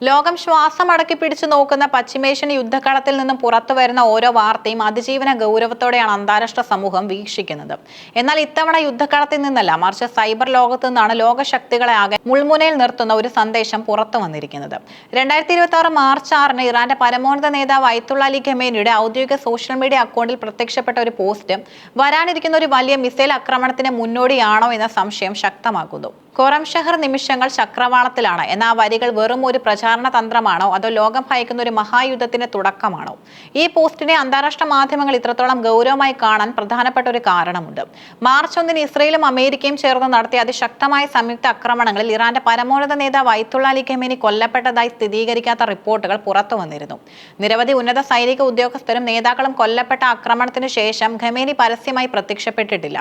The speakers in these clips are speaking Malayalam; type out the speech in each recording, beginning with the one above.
ലോകം ശ്വാസമടക്കി പിടിച്ചു നോക്കുന്ന പശ്ചിമേഷ്യൻ യുദ്ധകളത്തിൽ നിന്നും പുറത്തു വരുന്ന ഓരോ വാർത്തയും അതിജീവന ഗൗരവത്തോടെയാണ് അന്താരാഷ്ട്ര സമൂഹം വീക്ഷിക്കുന്നത്. എന്നാൽ ഇത്തവണ യുദ്ധകളത്തിൽ നിന്നല്ല, മറിച്ച് സൈബർ ലോകത്തു നിന്നാണ് ലോകശക്തികളെ ആകെ മുൾമുനയിൽ നിർത്തുന്ന ഒരു സന്ദേശം പുറത്തു വന്നിരിക്കുന്നത്. 2026 മാർച്ച് 6-ന് ഇറാന്റെ പരമോന്നത നേതാവ് അയത്തുള്ള അലി ഖമേനിയുടെ ഔദ്യോഗിക സോഷ്യൽ മീഡിയ അക്കൗണ്ടിൽ പ്രത്യക്ഷപ്പെട്ട ഒരു പോസ്റ്റ് വരാനിരിക്കുന്ന ഒരു വലിയ മിസൈൽ ആക്രമണത്തിന് മുന്നോടിയാണോ എന്ന സംശയം ശക്തമാക്കുന്നു. ഖൊറംഷഹർ നിമിഷങ്ങൾ ചക്രവാളത്തിലാണ് എന്ന ആ വരികൾ വെറും ഒരു പ്രചാരണ തന്ത്രമാണോ, അതോ ലോകം ഭയക്കുന്ന ഒരു മഹായുദ്ധത്തിന്റെ തുടക്കമാണോ? ഈ പോസ്റ്റിനെ അന്താരാഷ്ട്ര മാധ്യമങ്ങൾ ഇത്രത്തോളം ഗൗരവമായി കാണാൻ പ്രധാനപ്പെട്ട ഒരു കാരണമുണ്ട്. മാർച്ച് 1-ന് ഇസ്രയേലും അമേരിക്കയും ചേർന്ന് നടത്തിയ അതിശക്തമായ സംയുക്ത ആക്രമണങ്ങളിൽ ഇറാന്റെ പരമോന്നത നേതാവ് അയത്തുള്ള അലി ഖമേനി കൊല്ലപ്പെട്ടതായി സ്ഥിരീകരിക്കാത്ത റിപ്പോർട്ടുകൾ പുറത്തു വന്നിരുന്നു. നിരവധി ഉന്നത സൈനിക ഉദ്യോഗസ്ഥരും നേതാക്കളും കൊല്ലപ്പെട്ട ആക്രമണത്തിന് ശേഷം ഖമേനി പരസ്യമായി പ്രത്യക്ഷപ്പെട്ടിട്ടില്ല.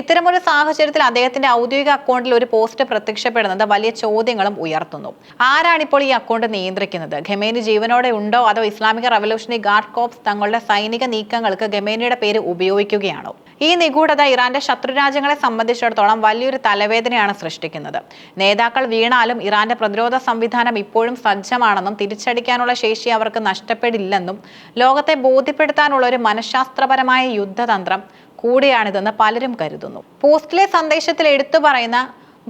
ഇത്തരമൊരു സാഹചര്യത്തിൽ അദ്ദേഹത്തിന്റെ ഔദ്യോഗിക അക്കൗണ്ടിൽ ഒരു പോസ്റ്റ് പ്രത്യക്ഷപ്പെടുന്നത് വലിയ ചോദ്യങ്ങളും ഉയർത്തുന്നു. ആരാണിപ്പോൾ ഈ അക്കൗണ്ട് നിയന്ത്രിക്കുന്നത്? ഖമേനി ജീവനോടെ ഉണ്ടോ, അതോ ഇസ്ലാമിക റവല്യൂഷണറി ഗാർഡ് കോർപ്സ് തങ്ങളുടെ സൈനിക നീക്കങ്ങൾക്ക് ഖമേനിയുടെ പേര് ഉപയോഗിക്കുകയാണോ? ഈ നിഗൂഢത ഇറാന്റെ ശത്രുരാജ്യങ്ങളെ സംബന്ധിച്ചിടത്തോളം വലിയൊരു തലവേദനയാണ് സൃഷ്ടിക്കുന്നത്. നേതാക്കൾ വീണാലും ഇറാന്റെ പ്രതിരോധ സംവിധാനം ഇപ്പോഴും സജ്ജമാണെന്നും തിരിച്ചടിക്കാനുള്ള ശേഷി അവർക്ക് നഷ്ടപ്പെടില്ലെന്നും ലോകത്തെ ബോധ്യപ്പെടുത്താനുള്ള ഒരു മനഃശാസ്ത്രപരമായ യുദ്ധതന്ത്രം കൂടിയാണിതെന്ന് പലരും കരുതുന്നു. പോസ്റ്റിലെ സന്ദേശത്തിൽ എടുത്തു പറയുന്ന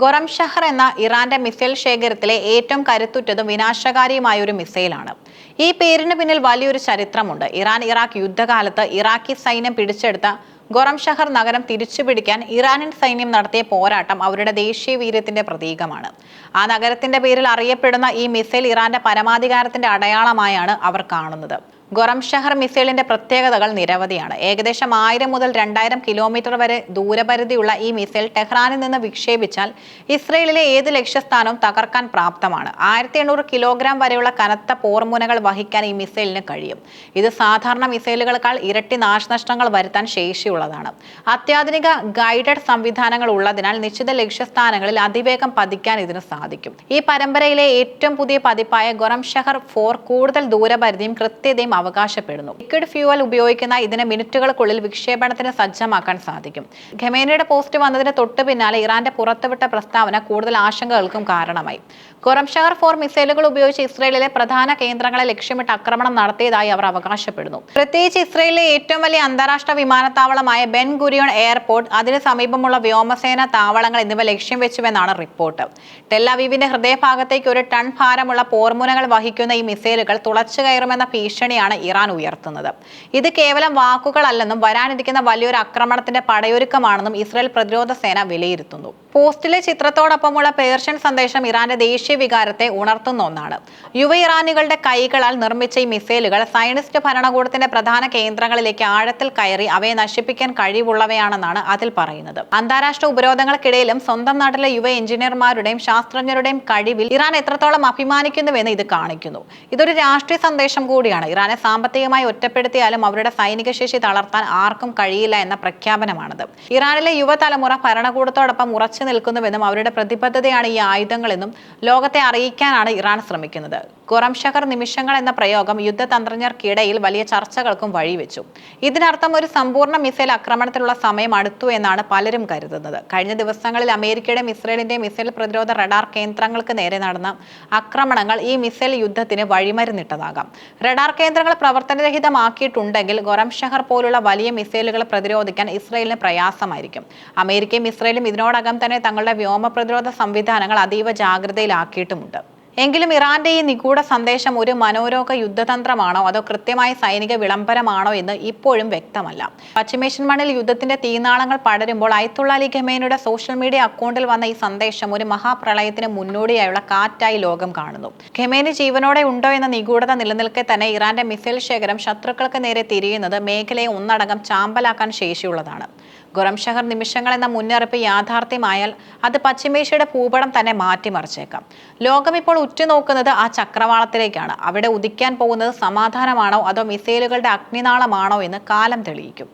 ഖൊറംഷഹർ എന്ന ഇറാന്റെ മിസൈൽ ശേഖരത്തിലെ ഏറ്റവും കരുത്തുറ്റതും വിനാശകാരിയുമായ ഒരു മിസൈലാണ്. ഈ പേരിന് പിന്നിൽ വലിയൊരു ചരിത്രമുണ്ട്. ഇറാൻ ഇറാഖ് യുദ്ധകാലത്ത് ഇറാഖി സൈന്യം പിടിച്ചെടുത്ത ഖൊറംഷഹർ നഗരം തിരിച്ചുപിടിക്കാൻ ഇറാനിയൻ സൈന്യം നടത്തിയ പോരാട്ടം അവരുടെ ദേശീയ വീര്യത്തിന്റെ പ്രതീകമാണ്. ആ നഗരത്തിന്റെ പേരിൽ അറിയപ്പെടുന്ന ഈ മിസൈൽ ഇറാന്റെ പരമാധികാരത്തിന്റെ അടയാളമായാണ് അവർ കാണുന്നത്. ഖൊറംഷഹർ മിസൈലിന്റെ പ്രത്യേകതകൾ നിരവധിയാണ്. ഏകദേശം 1000 മുതൽ 2000 കിലോമീറ്റർ വരെ ദൂരപരിധിയുള്ള ഈ മിസൈൽ ടെഹ്റാനിൽ നിന്ന് വിക്ഷേപിച്ചാൽ ഇസ്രയേലിലെ ഏത് ലക്ഷ്യസ്ഥാനവും തകർക്കാൻ പ്രാപ്തമാണ്. 1800 കിലോഗ്രാം വരെയുള്ള കനത്ത പോർമുനകൾ വഹിക്കാൻ ഈ മിസൈലിന് കഴിയും. ഇത് സാധാരണ മിസൈലുകളേക്കാൾ ഇരട്ടി നാശനഷ്ടങ്ങൾ വരുത്താൻ ശേഷിയുള്ളതാണ്. അത്യാധുനിക ഗൈഡഡ് സംവിധാനങ്ങൾ ഉള്ളതിനാൽ നിശ്ചിത ലക്ഷ്യസ്ഥാനങ്ങളിൽ അതിവേഗം പതിക്കാൻ ഇതിന് സാധിക്കും. ഈ പരമ്പരയിലെ ഏറ്റവും പുതിയ പതിപ്പായ ഖൊറംഷഹർ 4 കൂടുതൽ ദൂരപരിധിയും കൃത്യതയും അവകാശപ്പെടുന്നു. ലിക്വിഡ് ഫ്യൂവൽ ഉപയോഗിക്കുന്ന ഇതിന് മിനിറ്റുകൾക്കുള്ളിൽ വിക്ഷേപണത്തിന് സജ്ജമാക്കാൻ സാധിക്കും. ഖമേനിയുടെ പോസ്റ്റ് വന്നതിന് തൊട്ടു പിന്നാലെ ഇറാന്റെ പുറത്തുവിട്ട പ്രസ്താവന കൂടുതൽ ആശങ്കകൾക്കും കാരണമായി. ഖൊറംഷഹർ 4 മിസൈലുകൾ ഉപയോഗിച്ച് ഇസ്രയേലിലെ പ്രധാന കേന്ദ്രങ്ങളെ ലക്ഷ്യമിട്ട് ആക്രമണം നടത്തിയതായി അവർ അവകാശപ്പെടുന്നു. പ്രത്യേകിച്ച് ഇസ്രയേലിലെ ഏറ്റവും വലിയ അന്താരാഷ്ട്ര വിമാനത്താവളമായ ബെൻ ഗുരിയോൺ എയർപോർട്ട്, അതിന് സമീപമുള്ള വ്യോമസേന താവളങ്ങൾ എന്നിവ ലക്ഷ്യം വെച്ചുവെന്നാണ് റിപ്പോർട്ട്. ടെൽ അവീവിന്റെ ഹൃദയഭാഗത്തേക്ക് 1 ടൺ ഭാരമുള്ള പോർമുനകൾ വഹിക്കുന്ന ഈ മിസൈലുകൾ തുളച്ചു കയറുമെന്ന ഭീഷണിയാണ് ഇറാൻ ഉയർത്തുന്നത്. ഇത് കേവലം വാക്കുകളല്ലെന്നും വരാനിരിക്കുന്ന വലിയൊരു ആക്രമണത്തിന്റെ പടയൊരുക്കമാണെന്നും ഇസ്രായേൽ പ്രതിരോധ സേന വിലയിരുത്തുന്നു. പോസ്റ്റിലെ ചിത്രത്തോടൊപ്പമുള്ള പേർഷ്യൻ സന്ദേശം ഇറാന്റെ ദേശീയ വികാരത്തെ ഉണർത്തുന്ന ഒന്നാണ്. യുവ ഇറാനികളുടെ കൈകളാൽ നിർമ്മിച്ച ഈ മിസൈലുകൾ സയനിസ്റ്റ് ഭരണകൂടത്തിന്റെ പ്രധാന കേന്ദ്രങ്ങളിലേക്ക് ആഴത്തിൽ കയറി അവയെ നശിപ്പിക്കാൻ കഴിവുള്ളവയാണെന്നാണ് അതിൽ പറയുന്നത്. അന്താരാഷ്ട്ര ഉപരോധങ്ങൾക്കിടയിലും സ്വന്തം നാട്ടിലെ യുവ എഞ്ചിനീയർമാരുടെയും ശാസ്ത്രജ്ഞരുടെയും കഴിവിൽ ഇറാൻ എത്രത്തോളം അഭിമാനിക്കുന്നുവെന്ന് ഇത് കാണിക്കുന്നു. ഇതൊരു രാഷ്ട്രീയ സന്ദേശം കൂടിയാണ്. ഇറാനെ സാമ്പത്തികമായി ഒറ്റപ്പെടുത്തിയാലും അവരുടെ സൈനിക ശേഷി തളർത്താൻ ആർക്കും കഴിയില്ല എന്ന പ്രഖ്യാപനമാണത്. ഇറാനിലെ യുവതലമുറ ഭരണകൂടത്തോടൊപ്പം ഉറച്ചു നിൽക്കുന്നുവെന്നും അവരുടെ പ്രതിബദ്ധതയാണ് ഈ ആയുധങ്ങളെന്നും ലോകത്തെ അറിയിക്കാനാണ് ഇറാൻ ശ്രമിക്കുന്നത്. ഖൊറംഷഹർ നിമിഷങ്ങൾ എന്ന പ്രയോഗം യുദ്ധതന്ത്രജ്ഞർക്കിടയിൽ വലിയ ചർച്ചകൾക്കും വഴിവെച്ചു. ഇതിനർത്ഥം ഒരു സമ്പൂർണ്ണ മിസൈൽ ആക്രമണത്തിനുള്ള സമയം അടുത്തു എന്നാണ് പലരും കരുതുന്നത്. കഴിഞ്ഞ ദിവസങ്ങളിൽ അമേരിക്കയുടെയും ഇസ്രയേലിന്റെയും മിസൈൽ പ്രതിരോധ റഡാർ കേന്ദ്രങ്ങൾക്ക് നേരെ നടന്ന ആക്രമണങ്ങൾ ഈ മിസൈൽ യുദ്ധത്തിന് വഴിമരുന്നിട്ടതാകാം. റഡാർ കേന്ദ്രങ്ങൾ പ്രവർത്തനരഹിതമാക്കിയിട്ടുണ്ടെങ്കിൽ ഖൊറംഷഹർ പോലുള്ള വലിയ മിസൈലുകൾ പ്രതിരോധിക്കാൻ ഇസ്രയേലിന് പ്രയാസമായിരിക്കും. അമേരിക്കയും ഇസ്രയേലും ഇതിനോടകം തന്നെ തങ്ങളുടെ വ്യോമ പ്രതിരോധ സംവിധാനങ്ങൾ അതീവ ജാഗ്രതയിലാക്കിയിട്ടുമുണ്ട്. എങ്കിലും ഇറാന്റെ ഈ നിഗൂഢ സന്ദേശം ഒരു മനോരോഗ യുദ്ധതന്ത്രമാണോ, അതോ കൃത്യമായ സൈനിക വിളംബരമാണോ എന്ന് ഇപ്പോഴും വ്യക്തമല്ല. പശ്ചിമേഷ്യൻ മണ്ണിൽ യുദ്ധത്തിന്റെ തീനാളങ്ങൾ പടരുമ്പോൾ അയത്തുള്ള അലി ഖമേനിയുടെ സോഷ്യൽ മീഡിയ അക്കൗണ്ടിൽ വന്ന ഈ സന്ദേശം ഒരു മഹാപ്രളയത്തിന് മുന്നോടിയായുള്ള കാറ്റായി ലോകം കാണുന്നു. ഖമേനി ജീവനോടെ ഉണ്ടോ എന്ന നിഗൂഢത നിലനിൽക്കെ തന്നെ ഇറാന്റെ മിസൈൽ ശേഖരം ശത്രുക്കൾക്ക് നേരെ തിരിയുന്നത് മേഖലയെ ഒന്നടങ്കം ചാമ്പലാക്കാൻ ശേഷിയുള്ളതാണ്. ഖൊറംഷഹർ നിമിഷങ്ങൾ എന്ന മുന്നറിയിപ്പ് യാഥാർത്ഥ്യമായാൽ അത് പശ്ചിമേഷ്യയുടെ ഭൂപടം തന്നെ മാറ്റിമറിച്ചേക്കാം. ലോകം ഇപ്പോൾ ഉറ്റുനോക്കുന്നത് ആ ചക്രവാളത്തിലേക്കാണ്. അവിടെ ഉദിക്കാൻ പോകുന്നത് സമാധാനമാണോ, അതോ മിസൈലുകളുടെ അഗ്നിനാളമാണോ എന്ന് കാലം തെളിയിക്കും.